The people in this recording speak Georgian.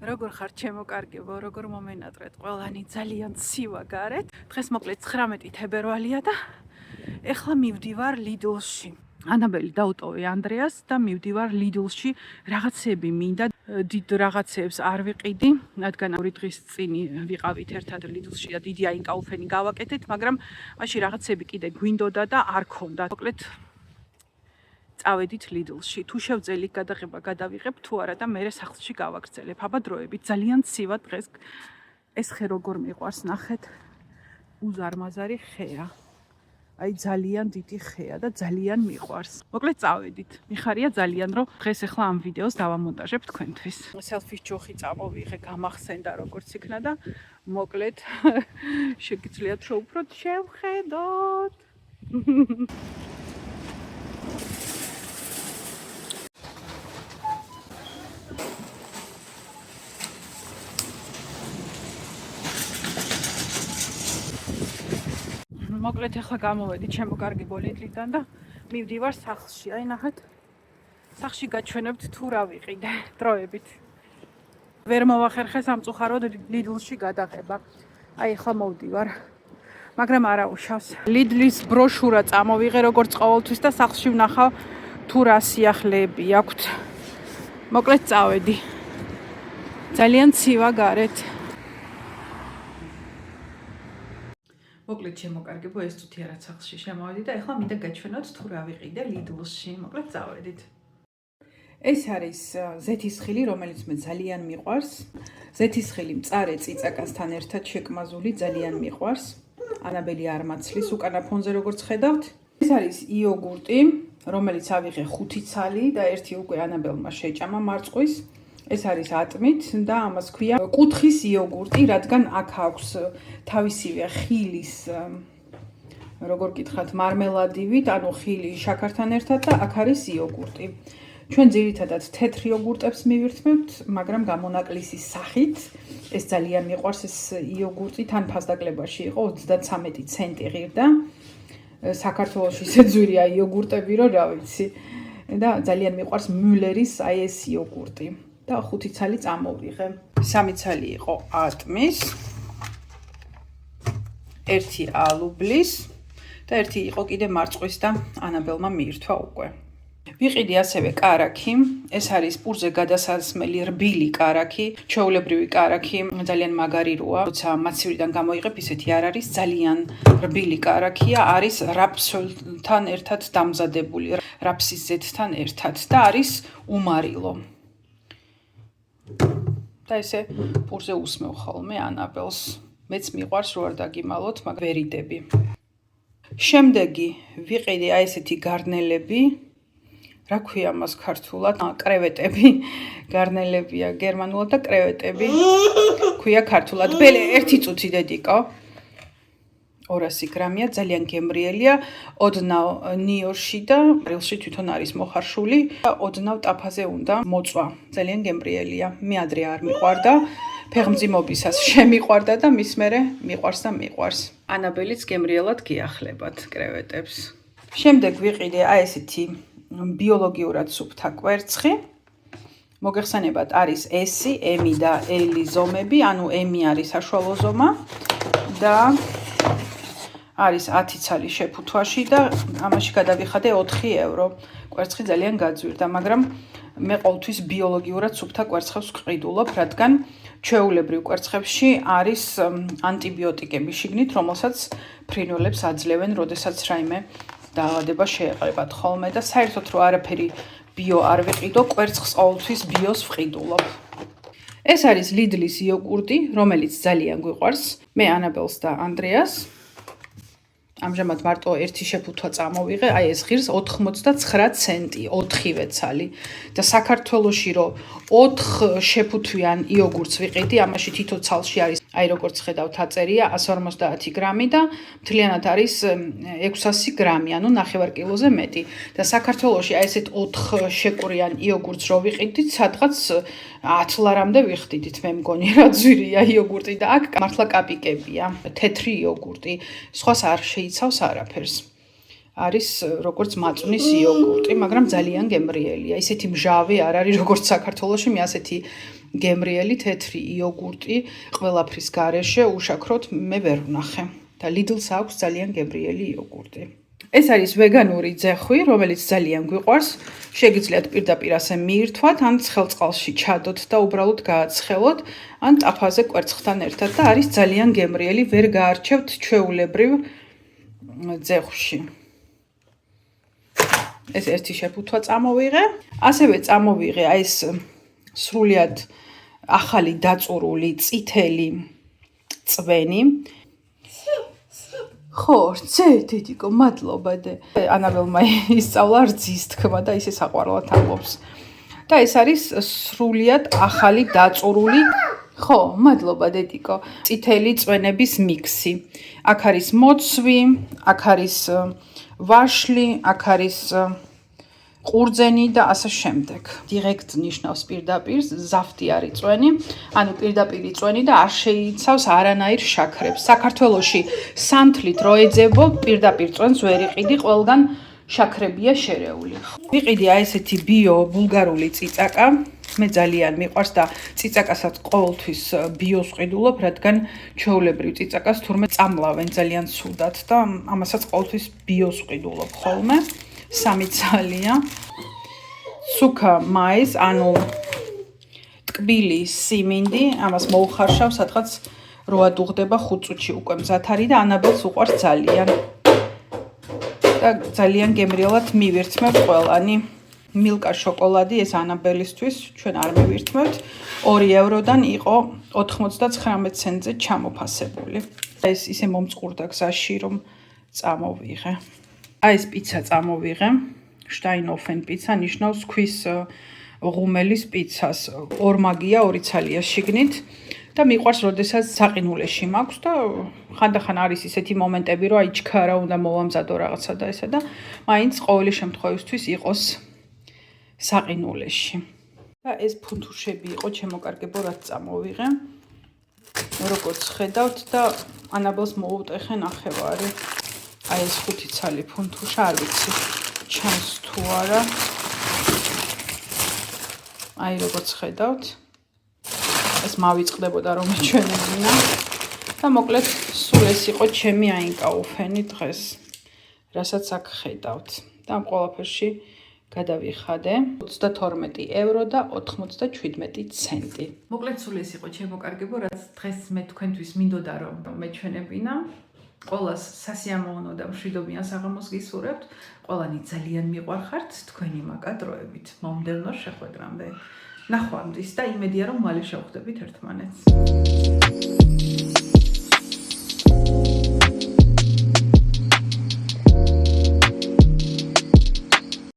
როგორ ხარ ჩემო კარგებო, როგორ მომენატრეთ ყველანი ძალიან ცივა გარეთ. დღეს მოკლედ 19 თებერვალია და ეხლა მივდივარ ლიდლში. ანაბელი დაუტოვე ანდრეას და მივდივარ ლიდლში. რაღაცები მინდა, დიდ რაღაცებს არ ვიყიდი, რადგან 2 დღის წინ ვიყავით ერთად ლიდლში და დიდი აინკაუფენი გავაკეთეთ, მაგრამ მაშინ რაღაცები კიდე გვინდოდა და არ ქონდა. მოკლედ წავედით ლიდლში. თუ შევძელი გადაღება გადავიღებ თუ არა და მე სახლში გავაგრძელებ. აბა დროებით ძალიან ცივა დღეს. ეს ხე როგორ მიყვარს, ნახეთ. უზარმაზარი ხეა. აი ძალიან დიდი ხეა და ძალიან მიყვარს. მოკლედ წავედით. მიხარია ძალიან რომ დღეს ახლა ამ ვიდეოს დავამონტაჟებ თქვენთვის. სელფის ჯოხი წამოვიღე, გამახსენდა როგორც იქნა და მოკლედ შეგიძლიათ რომ უფრო შევხედოთ. მოკლედ ახლა გამოვედი ჩემო კარგი ლიდლიდან და მივდივარ სახლში. აი ნახეთ. სახლში გაჩვენებთ თუ რა ვიყიდე დროებით. ვერ მოვახერხე სამწუხაროდ ლიდლში გადაღება. აი ახლა მოვდივარ. მაგრამ არა უშავს. ლიდლის ბროშურა წამოვიღე როგორც ყოველთვის და სახლში ვნახავ თუ რა სიახლეები აქვთ. მოკლედ წავედი. ძალიან ცივა გარეთ. მოკლედ ჩემო კარგებო, ეს თუთი არა სახლში შემოვედი და ახლა მინდა გაჩვენოთ თუ რა ვიყიდე ლიდლში. მოკლედ წავედით. ეს არის ზეთისხილი, რომელიც მე ძალიან მიყვარს. ზეთისხილი მწარე წიწაკასთან ერთად შეკმაზული ძალიან მიყვარს. ანაბელი არ მაცლის უკანა ფონზე როგორც ხედავთ. ეს არის იოგურტი, რომელიც ავიღე 5 ცალი და ერთი უკვე ანაბელმა შეჭამა მარწყვის. ეს არის ატმით და ამას ქვია კუთხის იოგურტი, რადგან აქ აქვს თავისივე ხილის, როგორ გითხრათ, მარმელადივით, ანუ ხილი შაქართან ერთად და აქ არის იოგურტი. ჩვენ ძირითადად თეთრ იოგურტებს მივირთმევთ, მაგრამ გამონაკლისის სახით ეს ძალიან მიყვარს ეს იოგურტი, თან ფასდაკლებაში იყო 33 ცენტი ღირდა. საქართველოში შეძვირია იოგურტები, რომ რა ვიცი. და ძალიან მიყვარს მულერის აი ეს იოგურტი. და 5 ცალი წამოვიღე. 3 ცალი იყო ატმის, 1 ალუბლის და 1 იყო კიდე მარწყვის და ანაბელმა მიირთვა უკვე. ვიყიდი ასევე კარაქი. ეს არის პურზე გადასასმელი რბილი კარაქი, ჩვეულებრივი კარაქი, ძალიან მაგარი როა. როცა მაცივიდან გამოიღებ, ისეთი არ არის, ძალიან რბილი კარაქია, არის რაფსოლთან ერთად დამზადებული, რაფსის ზეთთან ერთად და არის უმარილო. და ესე პურზე უსმევ ხოლმე ანაბელს. მეც მიყვარს რო არ დაგიმალოთ, მაგრამ ვერიდები. შემდეგი ვიყიდი აი ესეთი გარნელები. რა ქვია მას ქართულად? კრევეტები. გარნელებია გერმანულად და კრევეტები ქვია ქართულად. ბელე 1 წუთი დედიკო. 200 გრამია, ძალიან გემრიელია. ოდნავ ნიორში და პრილში თვითონ არის მოხარშული. ოდნავ ტაფაზე უნდა მოწვა. ძალიან გემრიელია. მე ადრე არ მიყვარდა. ფეხმძიმობისას შემიყვარდა და მის მერე მიყვარს და მიყვარს. ანაბელიც გემრიელად გიახლებათ კრევეტებს. შემდეგ ვიყიდე აი ესეთი ბიოლოგიურად სუფთა კვერცხი. მოგეხსენებათ არის S, M და L ზომები, ანუ M არის საშუალო ზომა და არის 10 ცალი შეფუთვაში და ამაში გადავიხადე 4 евро. კვერცხი ძალიან გაძვირდა, მაგრამ მე ყოველთვის ბიოლოგიურად სუფთა კვერცხებს ვყიდულობ, რადგან ჩვეულებრივ კვერცხებში არის ანტიბიოტიკები შიგნით, რომელსაც ფრინველებს აძლევენ, როდესაც რაიმე დაავადება შეეყრებათ ხოლმე და საერთოდ რო არაფერი ბიო არ ვიყიდო, კვერცხს ყოველთვის ბიოს ვყიდულობ. ეს არის ლიდლის იოგურტი, რომელიც ძალიან გვიყვარს. მე ანაბელს და ანდრეას ამჟამად მარტო 1 შეფუთვა წამოვიღე, აი ეს ღირს 89 ცენტი, 4-ვე ცალი. და საქართველოში რო 4 შეფუთვიან იოგურტს ვიყიდი, ამაში თითო ცალში არის, აი როგორც ხედავთ, აწერია 150 გრამი და მთლიანად არის 600 გრამი, ანუ 9 კილოზე მეტი. და საქართველოში აი ესეთ 4 შეკვრიან იოგურტს რო ვიყიდით, სადღაც 10 ლარამდე ვიხდიდით, მე მგონი რა ძვირია იოგურტი და აქ მართლა კაპიკებია, თეთრი იოგურტი, სხვას არ შეიცავს არაფერს. არის როგორც მაწვნის იოგურტი, მაგრამ ძალიან გემრიელია. ისეთი მჟავი არ არის როგორც საქართველოში, მე ასეთი გემრიელი თეთრი იოგურტი ყველაფრის გარეშე უშაქროთ მე ვერ ვნახე და Lidl-ს აქვს ძალიან გემრიელი იოგურტი. ეს არის ვეგანური ძეხვი, რომელიც ძალიან გვიყვარს. შეგიძლიათ პირდაპირ ასე მიირთვათ, ან ცხელ წყალში ჩადოთ და უბრალოდ გააცხელოთ, ან ტაფაზე კვერცხთან ერთად და არის ძალიან გემრიელი, ვერ გაარჩევთ ჩვეულებრივ ძეხვში. ეს ერთი შეფუთვა წამოვიღე. ასევე წამოვიღე ეს სრულიად ახალი დაწურული წითელი წვენი. ხო, რცე, დედიკო, მადლობა დე. ანაბელმა ისწავლა რძის თქმა და ისე საყვარლად ამბობს. და ეს არის სრულიად ახალი დაწურული, ხო, მადლობა დედიკო. წითელი წვენების მიქსი. აქ არის მოცვი, აქ არის ვაშლი, აქ არის ყურძენი და ასე შემდეგ. დირექტ ნიშნავს პირდაპირ, ზაფთი არის წვენი, ანუ პირდაპირი წვენი და არ შეიცავს არანაირ შაქრებს. საქართველოში სანთლით რო ეძებო, პირდაპირ წვენს ვერ იყიდი, ყველგან შაქრებია შერეული. ვიყიდი აი ესეთი ბიო ბულგარული წიწაკა. მე ძალიან მიყვარს და წიწაკასაც ყოველთვის ბიოს ვყიდულობ, რადგან ჩვეულებრივ წიწაკას თურმე წამლავენ ძალიან ცუდად და ამასაც ყოველთვის ბიოს ვყიდულობ ხოლმე. 3 ძალია. სუქა მაიზ, ანუ ტკბილი სიმინდი, ამას მოუხარშავ, სადღაც 8 დუღდება 5 წუთში უკვე მზად არის და ანაბელს უყვარს ძალიან. და ძალიან გემრიელად მივირთმევ ყველანი. მილკა შოკოლადი, ეს ანაბელისთვის, ჩვენ არ მივირთმევთ. 2 ევროდან იყო 99 ცენტზე ჩამოფასებული. ეს ისე მომწყურდა გზაში, რომ წამოვიღე. აი ეს პიცა წამოვიღე. Steinhofen პიცა ნიშნავს ქვის ღუმელის პიცას. ორმაგია, 2 ცალია შიგნით. და მიყვარს, როდესაც საყინულეში მაქვს და ხანდახან არის ისეთი მომენტები, რომ აი ჩქარა უნდა მოვამზადო რაღაცა და ესა და მაინც ყოველი შემთხვევისთვის იყოს საყინულეში. და ეს ფუნთუშები იყო ჩემო კარგებო, რაც წამოვიღე. როგორც ხედავთ და ანაბელს მოუტეხე ნახევარი. აი ეს 5 ცალი ფუნთუშა, არ ვიცი ჩანს თუ არა. აი როგორც ხედავთ. ეს მავიწყდებოდა რომ მიჩვენებინა და მოკლედ სულ ეს იყო ჩემი აინკაუფენი დღეს, რასაც აქ ხედავთ. და ამ ყველაფერში გადავიხადე 32 ევრო და 97 ცენტი. მოკლედ სულ ეს იყო ჩემო კარგებო, რაც დღეს მე თქვენთვის მინდოდა რომ მეჩვენებინა. ყველას სასიამოვნო და მშვიდობიან საღამოს გისურვებთ. ყველანი ძალიან მიყვარხართ თქვენი მაკადროებით. მომდევნო შეხვედრამდე. ნახვამდის და იმედია რომ მალე შევხვდებით ერთმანეთს.